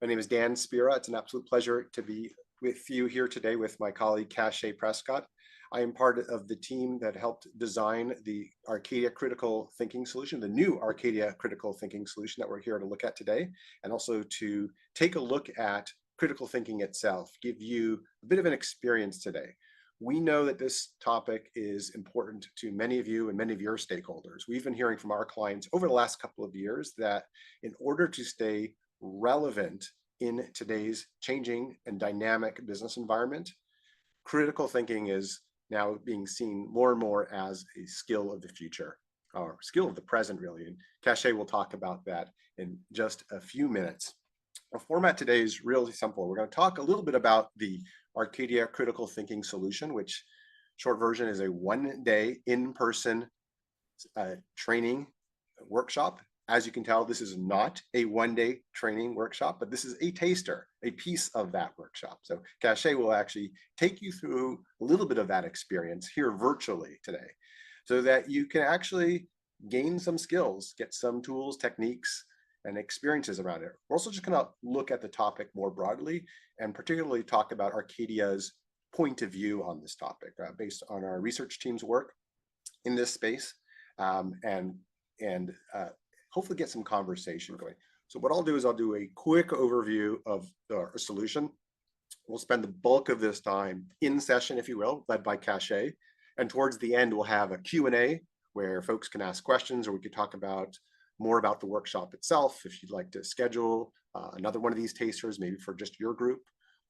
name is Dan Spira. It's an absolute pleasure to be with you here today with my colleague Cache Prescott. I am part of the team that helped design the Arcadia Critical Thinking Solution, the new Arcadia Critical Thinking Solution that we're here to look at today, and also to take a look at critical thinking itself, give you a bit of an experience today. We know that this topic is important to many of you and many of your stakeholders. We've been hearing from our clients over the last couple of years that in order to stay relevant in today's changing and dynamic business environment, critical thinking is now being seen more and more as a skill of the future, or skill of the present, really. And Cache will talk about that in just a few minutes. Our format today is really simple. We're going to talk a little bit about the Arcadia Critical Thinking Solution, which short version is a one-day in-person training workshop. As you can tell, this is not a one-day training workshop, but this is a taster, a piece of that workshop. So Cache will actually take you through a little bit of that experience here virtually today, so that you can actually gain some skills, get some tools, techniques, and experiences around it. We're also just going to look at the topic more broadly and particularly talk about Arcadia's point of view on this topic based on our research team's work in this space, and hopefully get some conversation going. So what I'll do is I'll do a quick overview of the solution. We'll spend the bulk of this time in session, if you will, led by Cache. And towards the end, we'll have a Q&A where folks can ask questions, or we could talk about more about the workshop itself. If you'd like to schedule another one of these tasters, maybe for just your group,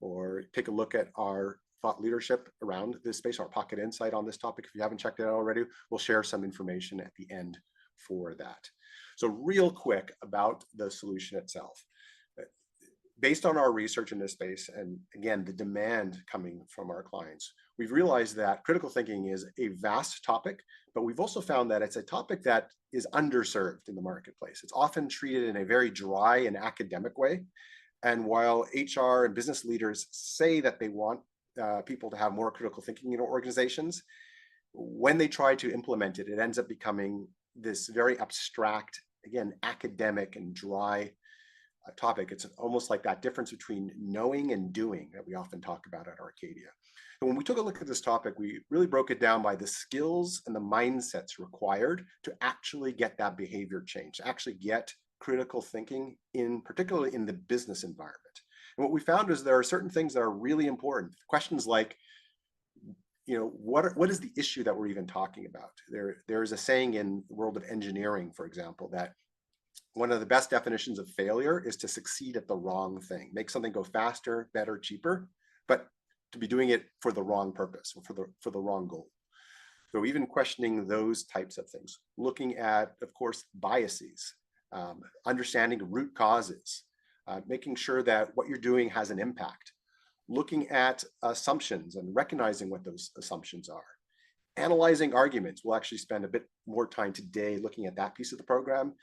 or take a look at our thought leadership around this space, our pocket insight on this topic. If you haven't checked it out already, we'll share some information at the end for that. So real quick about the solution itself. Based on our research in this space, and again, the demand coming from our clients, we've realized that critical thinking is a vast topic, but we've also found that it's a topic that is underserved in the marketplace. It's often treated in a very dry and academic way. And while HR and business leaders say that they want people to have more critical thinking in organizations, when they try to implement it, it ends up becoming this very abstract, again, academic and dry topic. It's almost like that difference between knowing and doing that we often talk about at Arcadia. And when we took a look at this topic, we really broke it down by the skills and the mindsets required to actually get that behavior change, to actually get critical thinking particularly in the business environment. And what we found is there are certain things that are really important. Questions like, what is the issue that we're even talking about? There's a saying in the world of engineering, for example, that one of the best definitions of failure is to succeed at the wrong thing, make something go faster, better, cheaper, but to be doing it for the wrong purpose or for the wrong goal. So even questioning those types of things, looking at, of course, biases, understanding root causes, making sure that what you're doing has an impact, looking at assumptions and recognizing what those assumptions are, analyzing arguments. We'll actually spend a bit more time today looking at that piece of the program,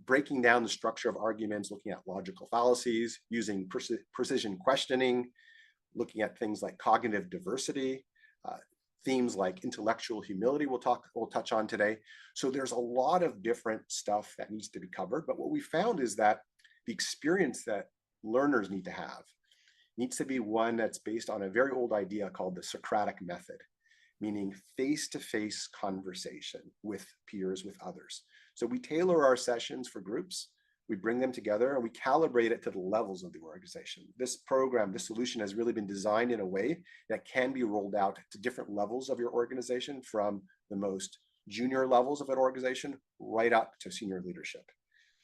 breaking down the structure of arguments, looking at logical fallacies, using precision questioning, looking at things like cognitive diversity, themes like intellectual humility we'll touch on today. So there's a lot of different stuff that needs to be covered. But what we found is that the experience that learners need to have needs to be one that's based on a very old idea called the Socratic method, meaning face-to-face conversation with peers, with others. So we tailor our sessions for groups, we bring them together, and we calibrate it to the levels of the organization. This program, this solution has really been designed in a way that can be rolled out to different levels of your organization, from the most junior levels of an organization right up to senior leadership.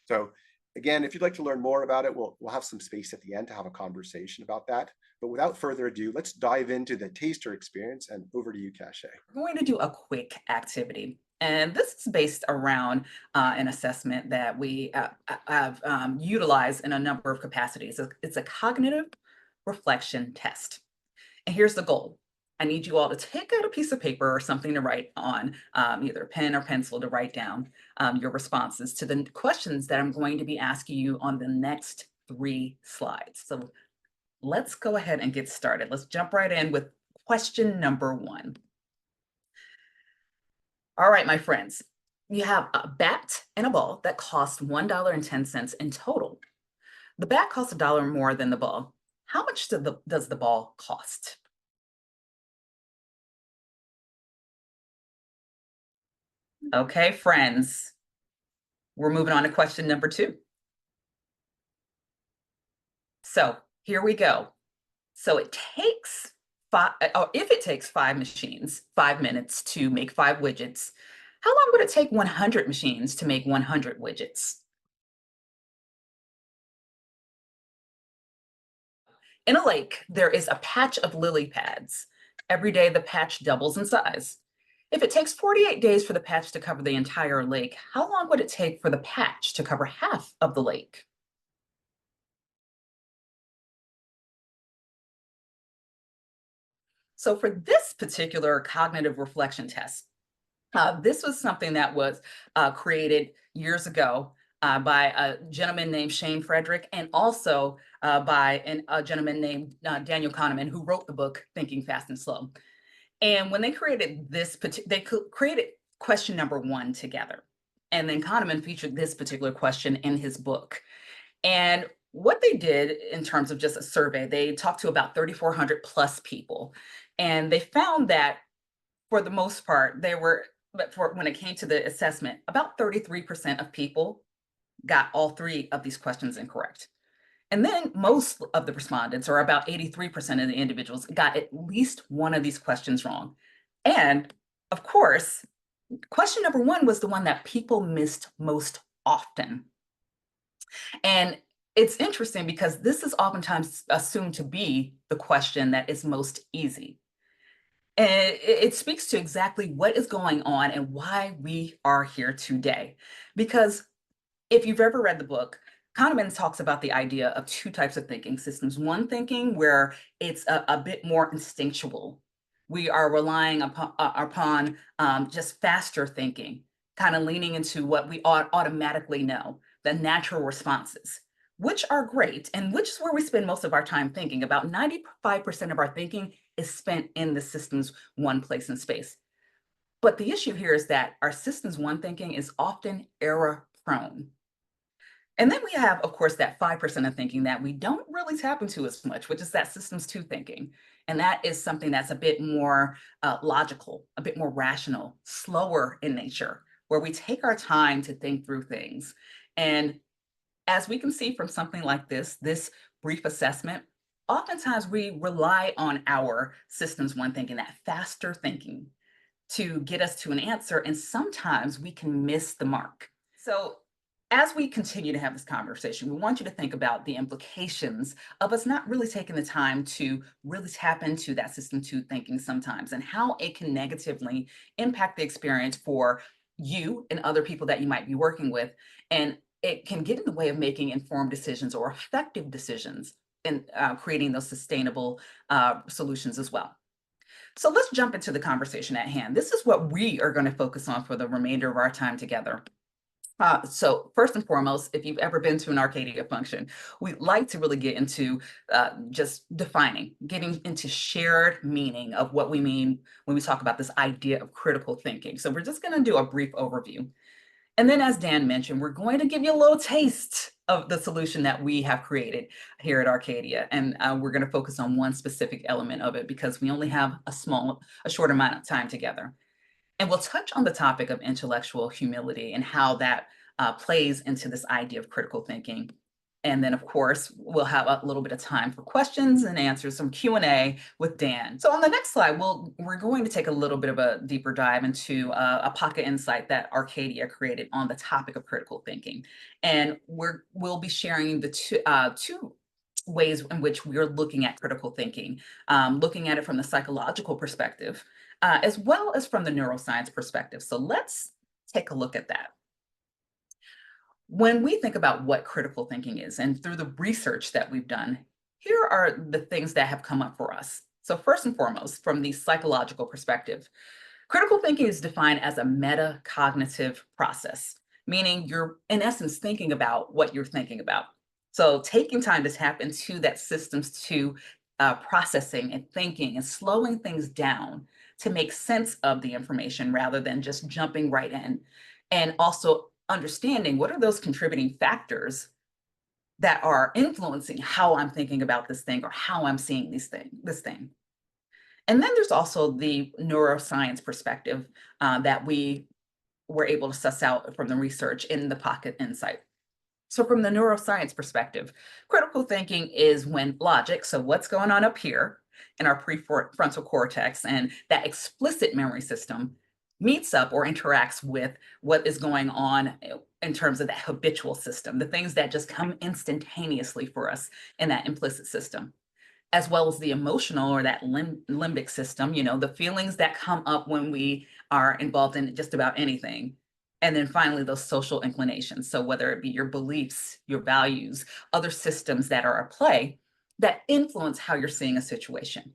So again, if you'd like to learn more about it, we'll have some space at the end to have a conversation about that. But without further ado, let's dive into the taster experience, and over to you, Cache. We're going to do a quick activity. And this is based around an assessment that we have utilized in a number of capacities. It's a cognitive reflection test. And here's the goal. I need you all to take out a piece of paper or something to write on, either pen or pencil, to write down your responses to the questions that I'm going to be asking you on the next 3 slides. So let's go ahead and get started. Let's jump right in with question number 1. All right, my friends, you have a bat and a ball that cost $1.10 in total. The bat costs $1 more than the ball. How much does the ball cost? Okay, friends, we're moving on to question number 2. So here we go. So it takes if it takes 5 machines, 5 minutes to make 5 widgets, how long would it take 100 machines to make 100 widgets? In a lake, there is a patch of lily pads. Every day, the patch doubles in size. If it takes 48 days for the patch to cover the entire lake, how long would it take for the patch to cover half of the lake? So for this particular cognitive reflection test, this was something that was created years ago by a gentleman named Shane Frederick and also by a gentleman named Daniel Kahneman, who wrote the book Thinking Fast and Slow. And when they created created question number 1 together. And then Kahneman featured this particular question in his book. And what they did in terms of just a survey, they talked to about 3,400 plus people. And they found that for the most part, but for when it came to the assessment, about 33% of people got all 3 of these questions incorrect. And then most of the respondents, or about 83% of the individuals, got at least one of these questions wrong. And of course, question number 1 was the one that people missed most often. And it's interesting because this is oftentimes assumed to be the question that is most easy. And it speaks to exactly what is going on and why we are here today. Because if you've ever read the book, Kahneman talks about the idea of 2 types of thinking systems. One thinking where it's a bit more instinctual. We are relying upon just faster thinking, kind of leaning into what we automatically know, the natural responses, which are great, and which is where we spend most of our time thinking. About 95% of our thinking is spent in the systems 1 place in space. But the issue here is that our systems 1 thinking is often error prone. And then we have, of course, that 5% of thinking that we don't really tap into as much, which is that systems 2 thinking. And that is something that's a bit more logical, a bit more rational, slower in nature, where we take our time to think through things. And as we can see from something like this brief assessment, oftentimes we rely on our systems 1 thinking, that faster thinking, to get us to an answer. And sometimes we can miss the mark. So as we continue to have this conversation, we want you to think about the implications of us not really taking the time to really tap into that system 2 thinking sometimes, and how it can negatively impact the experience for you and other people that you might be working with. And it can get in the way of making informed decisions or effective decisions in creating those sustainable solutions as well. So let's jump into the conversation at hand. This is what we are going to focus on for the remainder of our time together. So first and foremost, if you've ever been to an Arcadia function, we like to really get into just defining, getting into shared meaning of what we mean when we talk about this idea of critical thinking. So we're just going to do a brief overview. And then, as Dan mentioned, we're going to give you a little taste of the solution that we have created here at Arcadia. And we're going to focus on one specific element of it because we only have a short amount of time together. And we'll touch on the topic of intellectual humility and how that plays into this idea of critical thinking. And then, of course, we'll have a little bit of time for questions and answers, some Q&A with Dan. So on the next slide, we're going to take a little bit of a deeper dive into a pocket insight that Arcadia created on the topic of critical thinking. And we'll be sharing the two ways in which we're looking at critical thinking, looking at it from the psychological perspective, as well as from the neuroscience perspective. So let's take a look at that. When we think about what critical thinking is, and through the research that we've done, here are the things that have come up for us. So first and foremost, from the psychological perspective, critical thinking is defined as a metacognitive process, meaning you're in essence thinking about what you're thinking about. So taking time to tap into that systems 2 processing and thinking and slowing things down to make sense of the information rather than just jumping right in. And also understanding what are those contributing factors that are influencing how I'm thinking about this thing or how I'm seeing this thing. And then there's also the neuroscience perspective that we were able to suss out from the research in the Pocket Insight. So from the neuroscience perspective, critical thinking is when logic, so what's going on up here in our prefrontal cortex and that explicit memory system meets up or interacts with what is going on in terms of that habitual system, the things that just come instantaneously for us in that implicit system, as well as the emotional or that limbic system, the feelings that come up when we are involved in just about anything. And then finally, those social inclinations. So whether it be your beliefs, your values, other systems that are at play that influence how you're seeing a situation.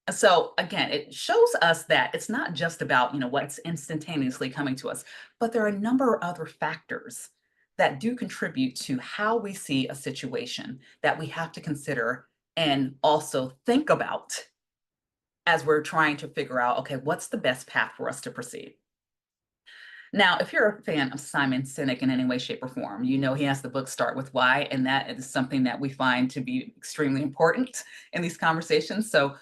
So again, it shows us that it's not just about, what's instantaneously coming to us, but there are a number of other factors that do contribute to how we see a situation that we have to consider and also think about as we're trying to figure out, okay, what's the best path for us to proceed? Now, if you're a fan of Simon Sinek in any way, shape, or form, he has the book Start With Why, and that is something that we find to be extremely important in these conversations. So,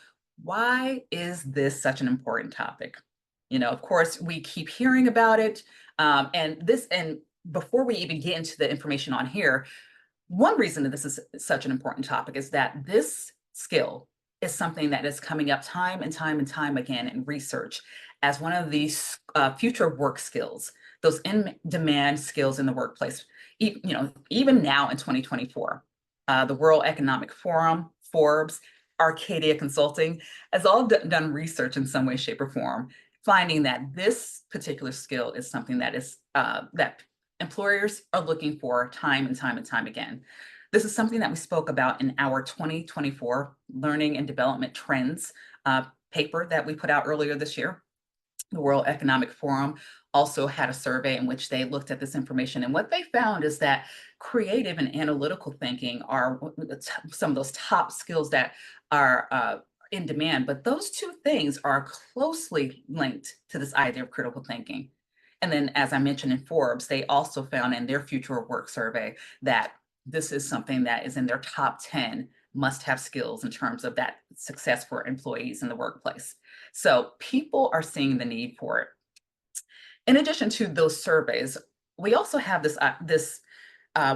why is this such an important topic? Of course, we keep hearing about it, and before we even get into the information on here, one reason that this is such an important topic is that this skill is something that is coming up time and time and time again in research as one of these future work skills, those in-demand skills in the workplace. Even now in 2024, the World Economic Forum, Forbes, Arcadia Consulting has all done research in some way, shape, or form, finding that this particular skill is something that is that employers are looking for time and time and time again. This is something that we spoke about in our 2024 Learning and Development Trends paper that we put out earlier this year. The World Economic Forum also had a survey in which they looked at this information. And what they found is that creative and analytical thinking are some of those top skills that are in demand. But those two things are closely linked to this idea of critical thinking. And then, as I mentioned in Forbes, they also found in their future of work survey that this is something that is in their top 10 must have skills in terms of that success for employees in the workplace. So people are seeing the need for it. In addition to those surveys, we also have this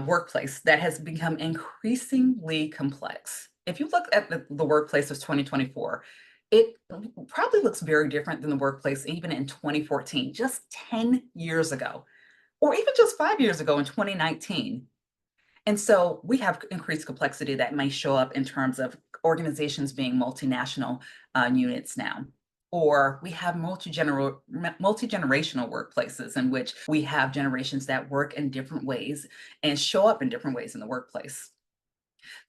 workplace that has become increasingly complex. If you look at the workplace of 2024, it probably looks very different than the workplace even in 2014, just 10 years ago, or even just 5 years ago in 2019. And so we have increased complexity that may show up in terms of organizations being multinational units now. Or we have multi-generational workplaces in which we have generations that work in different ways and show up in different ways in the workplace.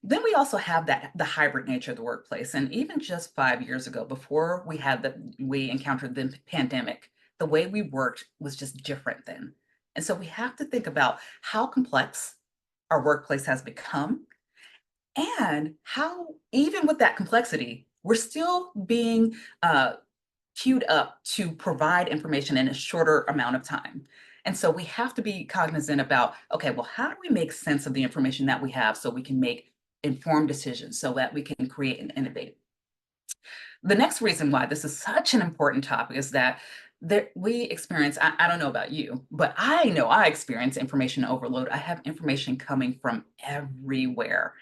Then we also have the hybrid nature of the workplace. And even just 5 years ago, before we encountered the pandemic, the way we worked was just different then. And so we have to think about how complex our workplace has become and how, even with that complexity, we're still being queued up to provide information in a shorter amount of time. And so we have to be cognizant about, okay, well, how do we make sense of the information that we have so we can make informed decisions so that we can create and innovate? The next reason why this is such an important topic is that we experience, I don't know about you, but I know I experience information overload. I have information coming from everywhere.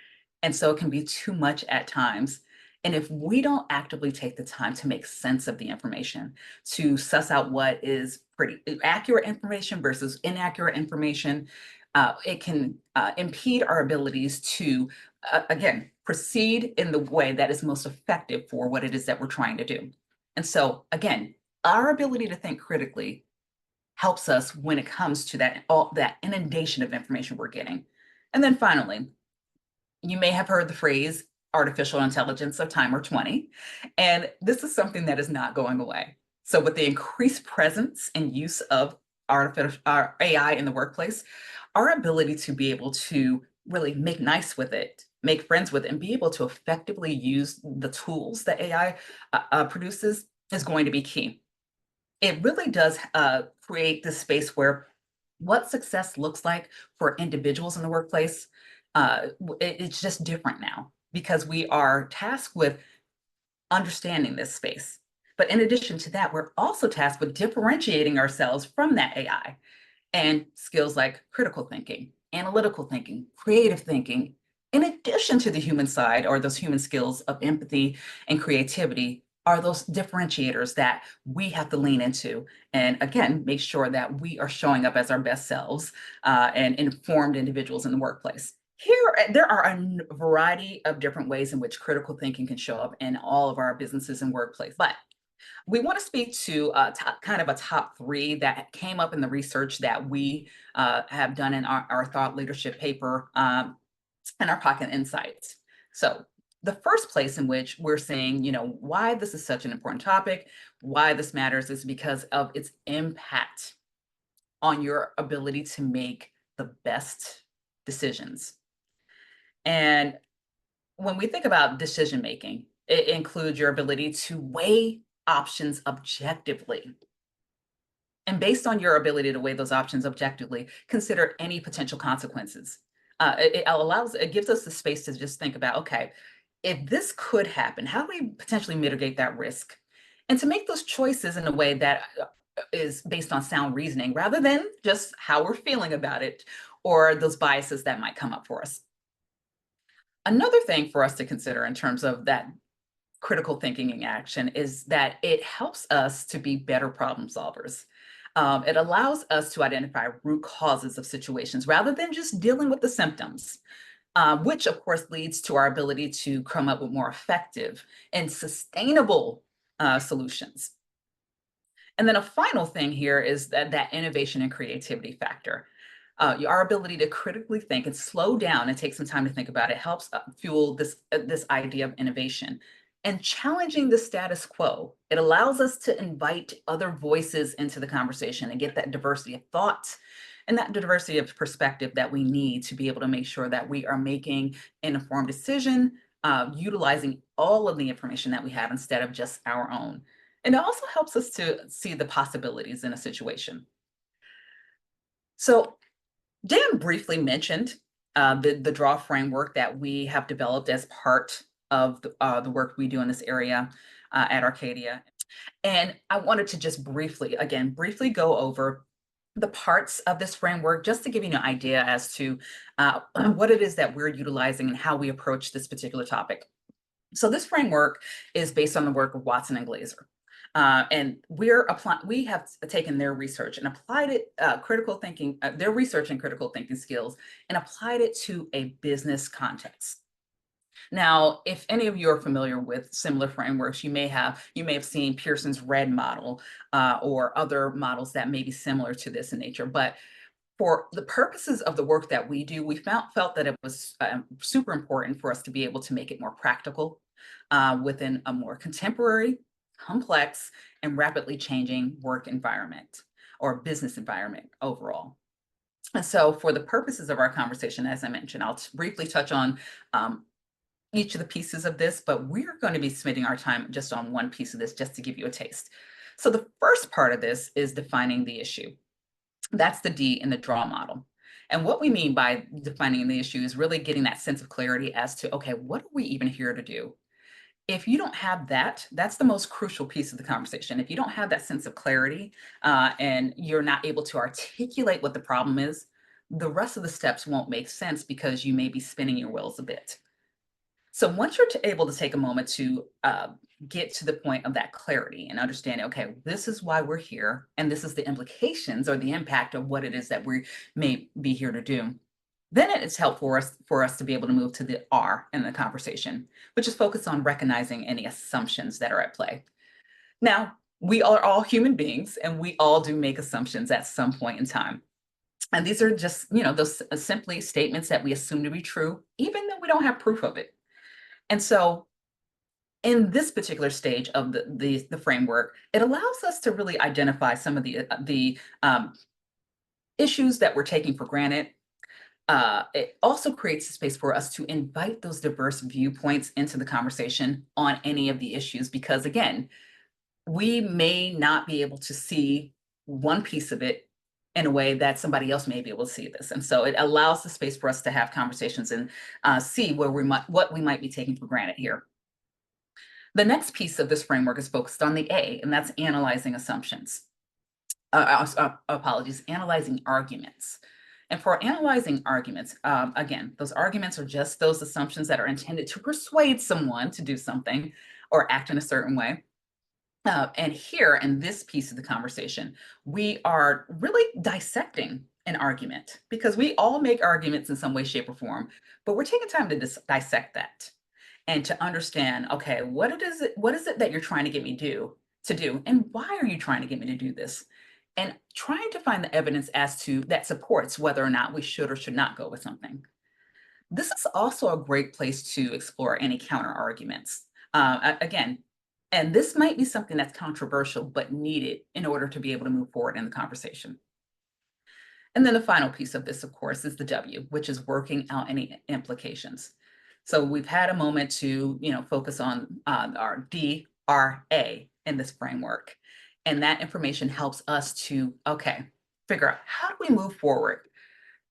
And so it can be too much at times. And if we don't actively take the time to make sense of the information, to suss out what is pretty accurate information versus inaccurate information, it can impede our abilities to, again, proceed in the way that is most effective for what it is that we're trying to do. And so, again, our ability to think critically helps us when it comes to that inundation of information we're getting. And then finally, you may have heard the phrase artificial intelligence of time or 20, and this is something that is not going away. So with the increased presence and use of artificial AI in the workplace, our ability to be able to really make nice with it, make friends with it, and be able to effectively use the tools that AI produces is going to be key. It really does create this space where what success looks like for individuals in the workplace It's just different now because we are tasked with understanding this space. But in addition to that, we're also tasked with differentiating ourselves from that AI, and skills like critical thinking, analytical thinking, creative thinking, in addition to the human side or those human skills of empathy and creativity, are those differentiators that we have to lean into. And again, make sure that we are showing up as our best selves and informed individuals in the workplace. Here, there are a variety of different ways in which critical thinking can show up in all of our businesses and workplace. But we want to speak to kind of a top three that came up in the research that we have done in our thought leadership paper and our pocket insights. So the first place in which we're saying, why this is such an important topic, why this matters is because of its impact on your ability to make the best decisions. And when we think about decision making, it includes your ability to weigh options objectively. And based on your ability to weigh those options objectively, consider any potential consequences. It gives us the space to just think about, okay, if this could happen, how do we potentially mitigate that risk? And to make those choices in a way that is based on sound reasoning rather than just how we're feeling about it or those biases that might come up for us. Another thing for us to consider in terms of that critical thinking in action is that it helps us to be better problem solvers. It allows us to identify root causes of situations rather than just dealing with the symptoms, which of course leads to our ability to come up with more effective and sustainable solutions. And then a final thing here is that innovation and creativity factor. Our ability to critically think and slow down and take some time to think about it helps fuel this idea of innovation and challenging the status quo. It allows us to invite other voices into the conversation and get that diversity of thought and that diversity of perspective that we need to be able to make sure that we are making an informed decision, utilizing all of the information that we have instead of just our own. And it also helps us to see the possibilities in a situation. So Dan briefly mentioned the draw framework that we have developed as part of the work we do in this area at Arcadia. And I wanted to just briefly go over the parts of this framework just to give you an idea as to what it is that we're utilizing and how we approach this particular topic. So this framework is based on the work of Watson and Glaser. And we have taken their research and applied it, their research in critical thinking skills, and applied it to a business context. Now, if any of you are familiar with similar frameworks, you may have seen Pearson's RED model or other models that may be similar to this in nature. But for the purposes of the work that we do, we felt that it was super important for us to be able to make it more practical within a more contemporary, complex, and rapidly changing work environment or business environment overall. And so for the purposes of our conversation, as I mentioned, I'll briefly touch on each of the pieces of this, but we're going to be spending our time just on one piece of this just to give you a taste. So the first part of this is defining the issue. That's the D in the draw model. And what we mean by defining the issue is really getting that sense of clarity as to, okay, what are we even here to do? If you don't have that, that's the most crucial piece of the conversation. If you don't have that sense of clarity and you're not able to articulate what the problem is, the rest of the steps won't make sense because you may be spinning your wheels a bit. So once you're able to take a moment to get to the point of that clarity and understanding, okay, this is why we're here, and this is the implications or the impact of what it is that we may be here to do, then it's helpful for us to be able to move to the R in the conversation, which is focused on recognizing any assumptions that are at play. Now, we are all human beings, and we all do make assumptions at some point in time. And these are just, those simply statements that we assume to be true, even though we don't have proof of it. And so in this particular stage of the framework, it allows us to really identify some of the issues that we're taking for granted. It also creates a space for us to invite those diverse viewpoints into the conversation on any of the issues, because again, we may not be able to see one piece of it in a way that somebody else may be able to see this. And so it allows the space for us to have conversations and see what we might be taking for granted here. The next piece of this framework is focused on the A, and that's analyzing assumptions. Apologies, analyzing arguments. And for analyzing arguments, again, those arguments are just those assumptions that are intended to persuade someone to do something or act in a certain way. And here in this piece of the conversation, we are really dissecting an argument because we all make arguments in some way, shape, or form, but we're taking time to dissect that and to understand, okay, what is it that you're trying to get me to do, and why are you trying to get me to do this? And trying to find the evidence as to that supports whether or not we should or should not go with something. This is also a great place to explore any counter arguments. Again, and this might be something that's controversial, but needed in order to be able to move forward in the conversation. And then the final piece of this, of course, is the W, which is working out any implications. So we've had a moment to, focus on our DRA in this framework. And that information helps us to, figure out how do we move forward?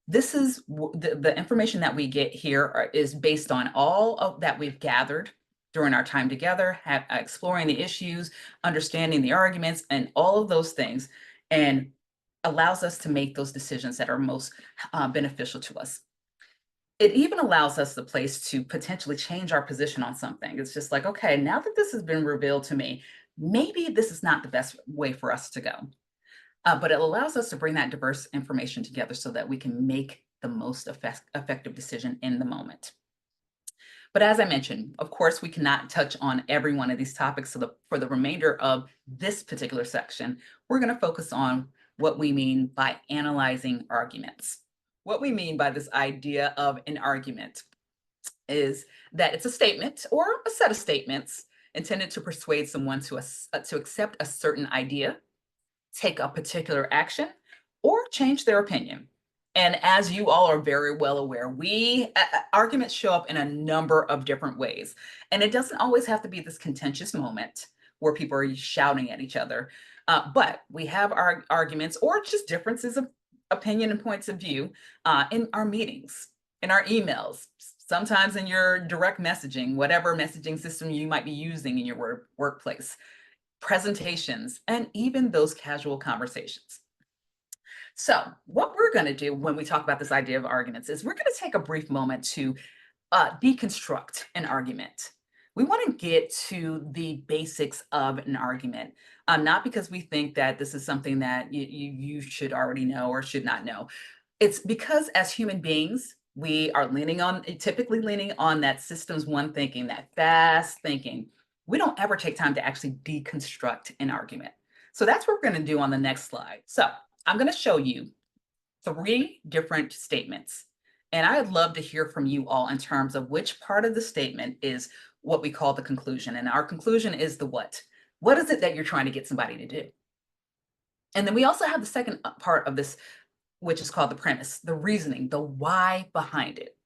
This is the information that we get here is based on all of that we've gathered during our time together, exploring the issues, understanding the arguments, and all of those things, and allows us to make those decisions that are most beneficial to us. It even allows us the place to potentially change our position on something. It's just like, okay, now that this has been revealed to me, maybe this is not the best way for us to go. But it allows us to bring that diverse information together so that we can make the most effective decision in the moment. But as I mentioned, of course, we cannot touch on every one of these topics. So for the remainder of this particular section, we're going to focus on what we mean by analyzing arguments. What we mean by this idea of an argument is that it's a statement or a set of statements intended to persuade someone to accept a certain idea, take a particular action, or change their opinion. And as you all are very well aware, arguments show up in a number of different ways. And it doesn't always have to be this contentious moment where people are shouting at each other. But we have our arguments or just differences of opinion and points of view in our meetings, in our emails, sometimes in your direct messaging, whatever messaging system you might be using in your workplace, presentations, and even those casual conversations. So what we're going to do when we talk about this idea of arguments is we're going to take a brief moment to deconstruct an argument. We want to get to the basics of an argument, not because we think that this is something that you should already know or should not know. It's because as human beings, we are typically leaning on that systems one thinking, that fast thinking. We don't ever take time to actually deconstruct an argument. So that's what we're going to do on the next slide. So I'm going to show you 3 different statements. And I'd love to hear from you all in terms of which part of the statement is what we call the conclusion. And our conclusion is the what. What is it that you're trying to get somebody to do? And then we also have the second part of this, which is called the premise, the reasoning, the why behind it.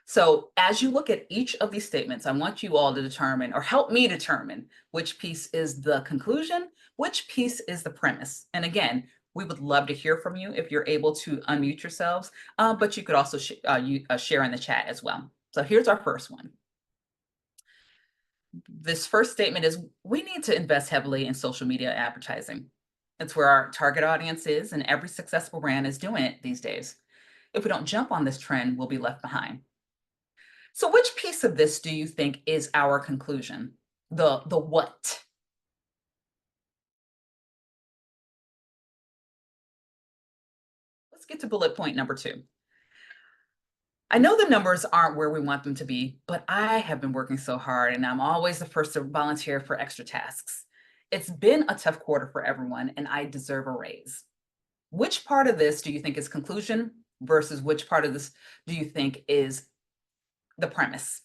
So as you look at each of these statements, I want you all to determine or help me determine which piece is the conclusion, which piece is the premise. And again, we would love to hear from you if you're able to unmute yourselves, but you could also share in the chat as well. So here's our first one. This first statement is, we need to invest heavily in social media advertising. It's where our target audience is, and every successful brand is doing it these days. If we don't jump on this trend, we'll be left behind. So which piece of this do you think is our conclusion? The what? Let's get to bullet point number 2. I know the numbers aren't where we want them to be, but I have been working so hard and I'm always the first to volunteer for extra tasks. It's been a tough quarter for everyone and I deserve a raise. Which part of this do you think is conclusion versus which part of this do you think is the premise?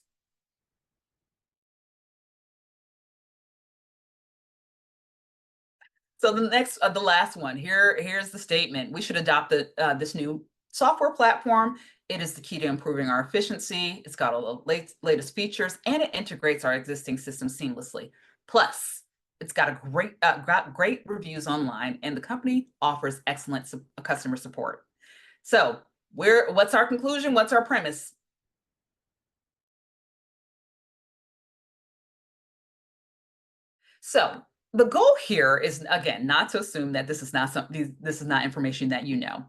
So the last one here's the statement. We should adopt this new software platform. It is the key to improving our efficiency. It's got all the latest features and it integrates our existing system seamlessly. Plus, It's got great reviews online, and the company offers excellent customer support. So what's our conclusion? What's our premise? So the goal here is, again, not to assume that this is not information that you know.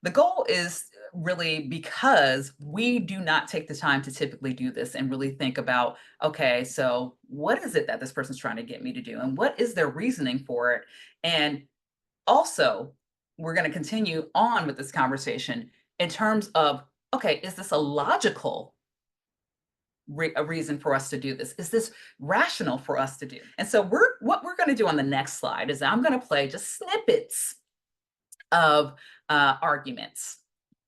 The goal is really because we do not take the time to typically do this and really think about, okay, so what is it that this person's trying to get me to do? And what is their reasoning for it? And also, we're going to continue on with this conversation in terms of, okay, is this a logical a reason for us to do this? Is this rational for us to do? And so what we're going to do on the next slide is I'm going to play just snippets of arguments.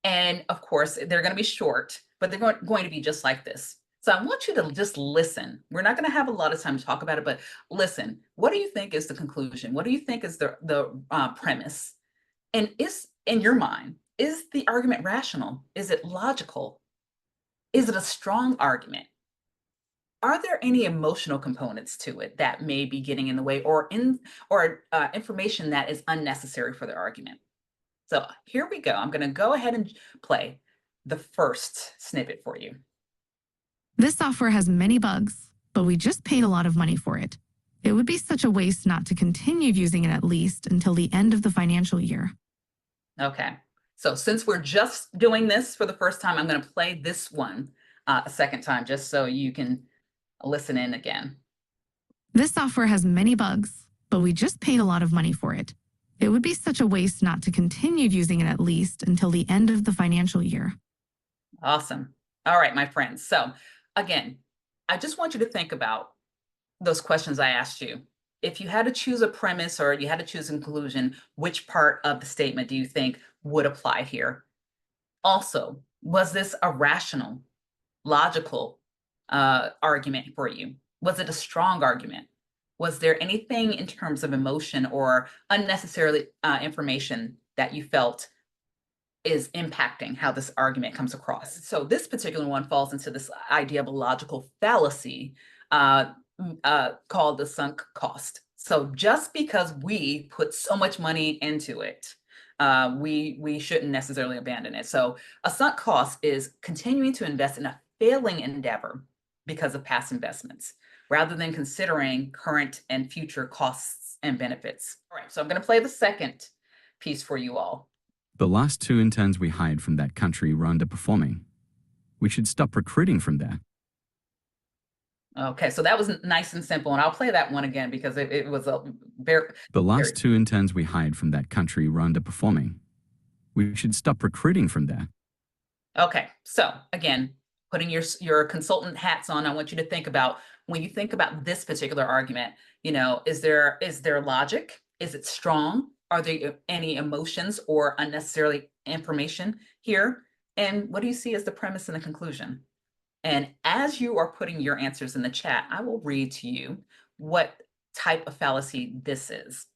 And of course, they're going to be short, but they're going to be just like this. So I want you to just listen. We're not going to have a lot of time to talk about it, but listen. What do you think is the conclusion? What do you think is the premise? And is, in your mind, is the argument rational? Is it logical? Is it a strong argument? Are there any emotional components to it that may be getting in the way, or information that is unnecessary for the argument? So here we go. I'm going to go ahead and play the first snippet for you. This software has many bugs, but we just paid a lot of money for it. It would be such a waste not to continue using it at least until the end of the financial year. Okay. So since we're just doing this for the first time, I'm going to play this one a second time just so you can listen in again. This software has many bugs, but we just paid a lot of money for it. It would be such a waste not to continue using it at least until the end of the financial year. Awesome. All right, my friends. So again, I just want you to think about those questions I asked you. If you had to choose a premise or you had to choose a conclusion, which part of the statement do you think would apply here? Also, was this a rational, logical argument for you? Was it a strong argument? Was there anything in terms of emotion or unnecessarily information that you felt is impacting how this argument comes across? So this particular one falls into this idea of a logical fallacy called the sunk cost. So just because we put so much money into it, we shouldn't necessarily abandon it. So a sunk cost is continuing to invest in a failing endeavor because of past investments, rather than considering current and future costs and benefits. All right, so I'm going to play the second piece for you all. The last 2 interns we hired from that country were underperforming. We should stop recruiting from there. Okay, so that was nice and simple, and I'll play that one again because it was a very... The last 2 interns we hired from that country were underperforming. We should stop recruiting from there. Okay, so again, putting your consultant hats on, I want you to think about, when you think about this particular argument, you know, is there logic? Is it strong? Are there any emotions or unnecessarily information here? And what do you see as the premise and the conclusion? And as you are putting your answers in the chat, I will read to you what type of fallacy this is.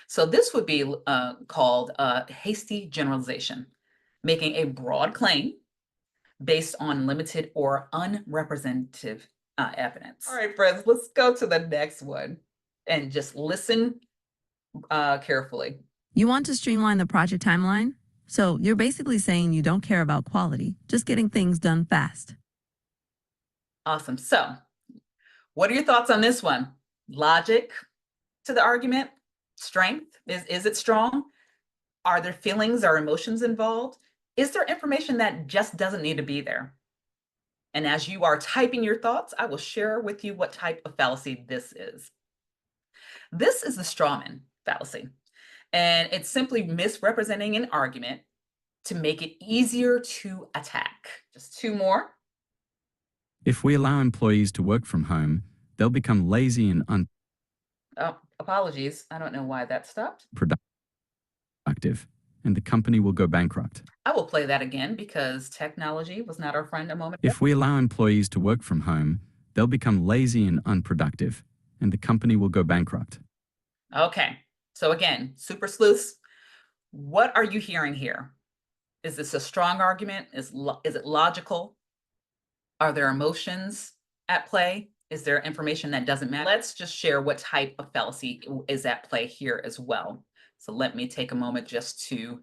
So this would be called a hasty generalization, making a broad claim based on limited or unrepresentative evidence. All right, friends, let's go to the next one and just listen carefully. You want to streamline the project timeline? So you're basically saying you don't care about quality, just getting things done fast. Awesome. So what are your thoughts on this one? Logic to the argument? Strength? Is it strong? Are there feelings or emotions involved? Is there information that just doesn't need to be there? And as you are typing your thoughts, I will share with you what type of fallacy this is. This is the strawman fallacy, and it's simply misrepresenting an argument to make it easier to attack. Just 2 more. If we allow employees to work from home, they'll become lazy and Oh, apologies. I don't know why that stopped. unproductive, and the company will go bankrupt. I will play that again because technology was not our friend a moment ago. If we allow employees to work from home, they'll become lazy and unproductive, and the company will go bankrupt. Okay, so again, super sleuths, what are you hearing here? Is this a strong argument? Is it logical? Are there emotions at play? Is there information that doesn't matter? Let's just share what type of fallacy is at play here as well. So let me take a moment just to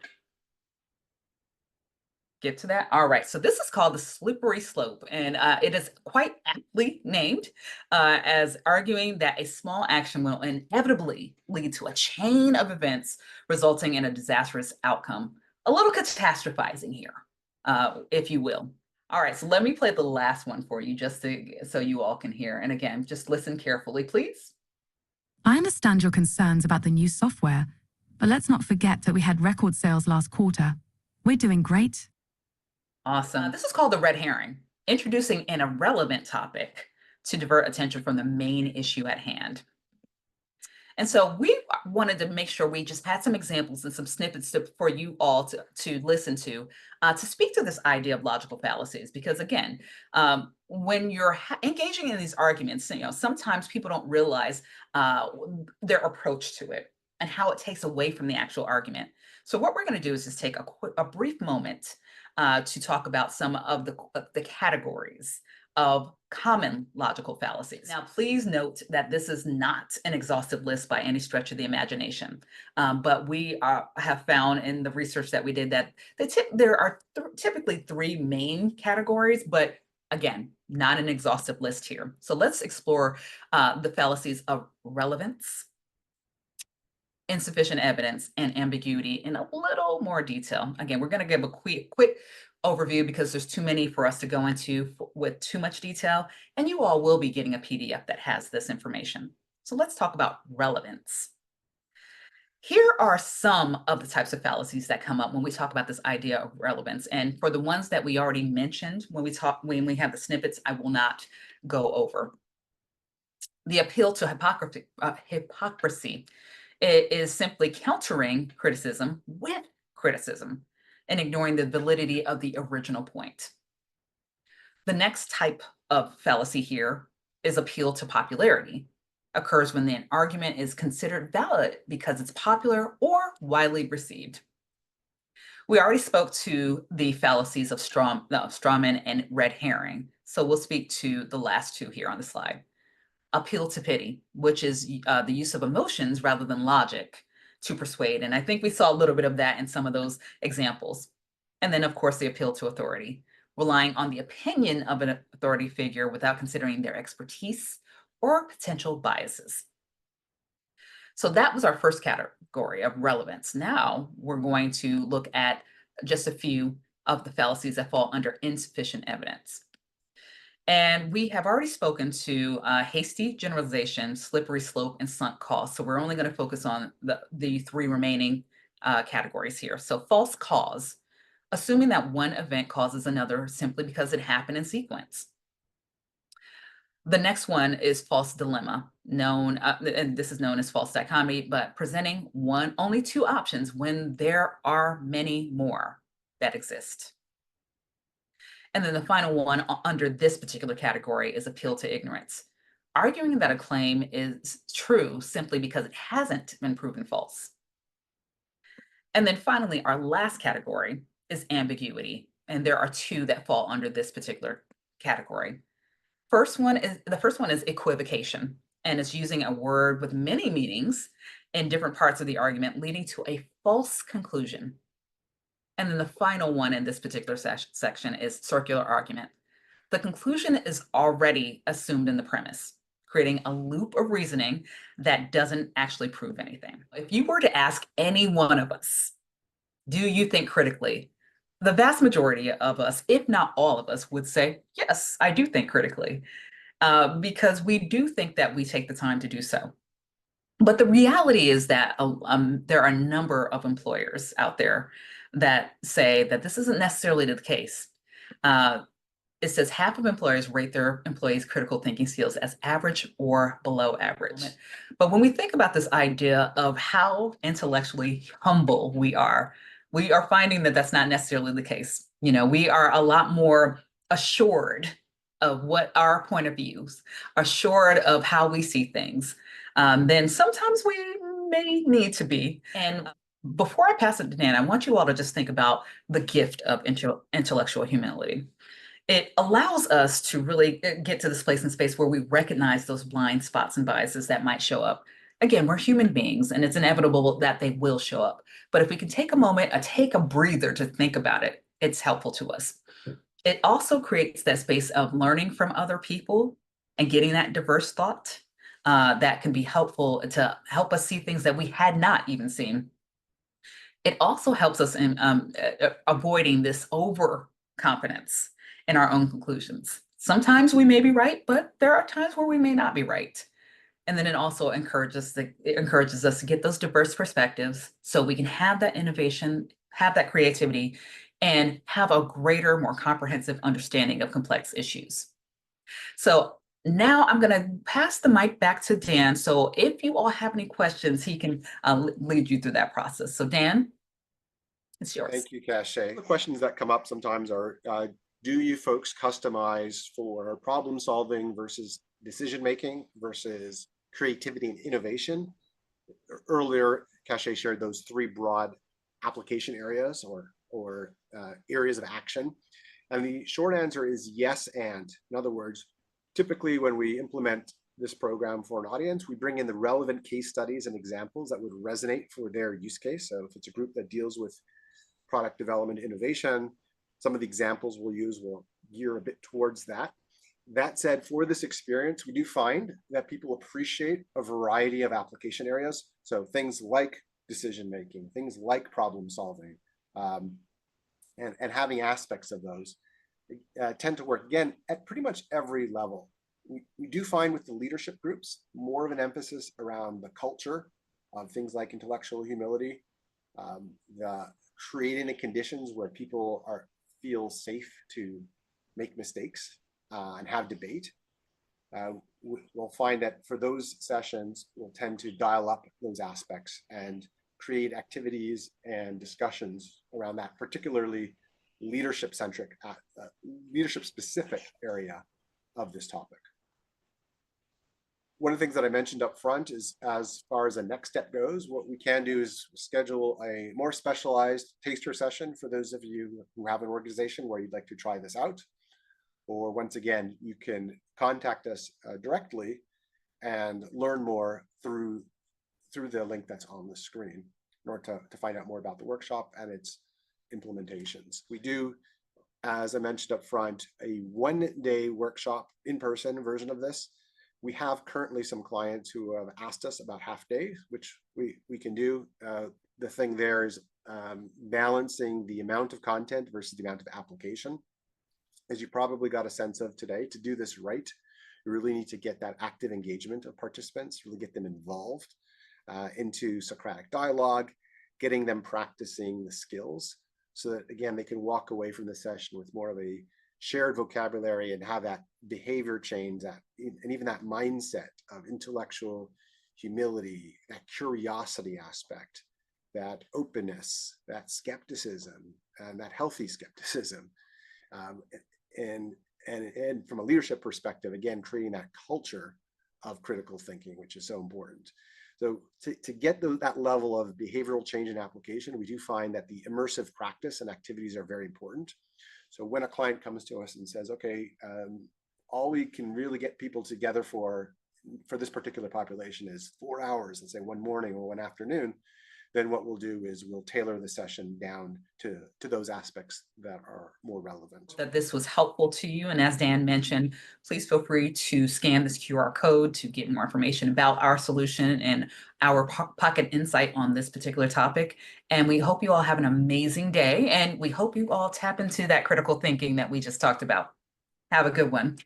get to that. All right, so this is called the slippery slope, and it is quite aptly named as arguing that a small action will inevitably lead to a chain of events resulting in a disastrous outcome. A little catastrophizing here, if you will. All right, so let me play the last one for you just so you all can hear. And again, just listen carefully, please. I understand your concerns about the new software, but let's not forget that we had record sales last quarter. We're doing great. Awesome. This is called the red herring, introducing an irrelevant topic to divert attention from the main issue at hand. And so we wanted to make sure we just had some examples and some snippets for you all to listen to speak to this idea of logical fallacies. Because again, when you're engaging in these arguments, sometimes people don't realize their approach to it and how it takes away from the actual argument. So what we're going to do is just take a brief moment to talk about some of the categories of common logical fallacies. Now, please note that this is not an exhaustive list by any stretch of the imagination, but we have found in the research that we did that there are typically three main categories, but again, not an exhaustive list here. So let's explore the fallacies of relevance, insufficient evidence, and ambiguity in a little more detail. Again, we're going to give a quick overview because there's too many for us to go into with too much detail, and you all will be getting a PDF that has this information. So let's talk about relevance. Here are some of the types of fallacies that come up when we talk about this idea of relevance. And for the ones that we already mentioned when we have the snippets, I will not go over. The appeal to hypocrisy. It is simply countering criticism with criticism and ignoring the validity of the original point. The next type of fallacy here is appeal to popularity. Occurs when the argument is considered valid because it's popular or widely received. We already spoke to the fallacies of strawman and red herring, so we'll speak to the last two here on the slide. Appeal to pity, which is the use of emotions rather than logic to persuade. And I think we saw a little bit of that in some of those examples. And then, of course, the appeal to authority, relying on the opinion of an authority figure without considering their expertise or potential biases. So that was our first category of relevance. Now we're going to look at just a few of the fallacies that fall under insufficient evidence. And we have already spoken to hasty generalization, slippery slope, and sunk cost. So we're only going to focus on the three remaining categories here. So false cause, assuming that one event causes another simply because it happened in sequence. The next one is false dilemma, and this is known as false dichotomy, but presenting only two options when there are many more that exist. And then the final one under this particular category is appeal to ignorance, arguing that a claim is true simply because it hasn't been proven false. And then finally, our last category is ambiguity, and there are two that fall under this particular category. The first one is equivocation, and it's using a word with many meanings in different parts of the argument, leading to a false conclusion. And then the final one in this particular section is circular argument. The conclusion is already assumed in the premise, creating a loop of reasoning that doesn't actually prove anything. If you were to ask any one of us, do you think critically? The vast majority of us, if not all of us, would say, yes, I do think critically, because we do think that we take the time to do so. But the reality is that there are a number of employers out there that say that this isn't necessarily the case. It says half of employers rate their employees' critical thinking skills as average or below average. But when we think about this idea of how intellectually humble we are finding that that's not necessarily the case. We are a lot more assured of what our point of views, assured of how we see things, than sometimes we may need to be. And before I pass it to Dan, I want you all to just think about the gift of intellectual humility. It allows us to really get to this place in space where we recognize those blind spots and biases that might show up. Again, we're human beings and it's inevitable that they will show up. But if we can take a moment, take a breather to think about it, it's helpful to us. It also creates that space of learning from other people and getting that diverse thought that can be helpful to help us see things that we had not even seen. It also helps us in avoiding this overconfidence in our own conclusions. Sometimes we may be right, but there are times where we may not be right. And then it also encourages us to get those diverse perspectives so we can have that innovation, have that creativity, and have a greater, more comprehensive understanding of complex issues. So now I'm going to pass the mic back to Dan. So if you all have any questions, he can lead you through that process. So Dan, it's yours. Thank you, Cache. The questions that come up sometimes are, do you folks customize for problem solving versus decision making versus creativity and innovation? Earlier, Cache shared those three broad application areas or areas of action. And the short answer is yes and. In other words, typically when we implement this program for an audience, we bring in the relevant case studies and examples that would resonate for their use case. So if it's a group that deals with product development innovation, some of the examples we'll use will gear a bit towards that. That said, for this experience, we do find that people appreciate a variety of application areas. So things like decision-making, things like problem solving, and having aspects of those tend to work, again, at pretty much every level. We do find with the leadership groups, more of an emphasis around the culture of things like intellectual humility, the creating the conditions where people feel safe to make mistakes and have debate. We'll find that for those sessions, we'll tend to dial up those aspects and create activities and discussions around that, particularly leadership-centric, leadership-specific area of this topic. One of the things that I mentioned up front is, as far as a next step goes, what we can do is schedule a more specialized taster session for those of you who have an organization where you'd like to try this out. Or once again, you can contact us directly and learn more through the link that's on the screen in order to find out more about the workshop and its implementations. We do, as I mentioned up front, a one-day workshop in-person version of this. We have currently some clients who have asked us about half days, which we can do. The thing there is balancing the amount of content versus the amount of application. As you probably got a sense of today, to do this right, you really need to get that active engagement of participants, really get them involved into Socratic dialogue, getting them practicing the skills so that, again, they can walk away from the session with more of a shared vocabulary and have that behavior change, and even that mindset of intellectual humility, that curiosity aspect, that openness, that skepticism, and that healthy skepticism. And from a leadership perspective, again, creating that culture of critical thinking, which is so important. So to get that level of behavioral change in application, we do find that the immersive practice and activities are very important. So when a client comes to us and says, okay, all we can really get people together for this particular population is 4 hours, let's say one morning or one afternoon, then what we'll do is we'll tailor the session down to those aspects that are more relevant. That this was helpful to you. And as Dan mentioned, please feel free to scan this QR code to get more information about our solution and our pocket insight on this particular topic. And we hope you all have an amazing day. And we hope you all tap into that critical thinking that we just talked about. Have a good one.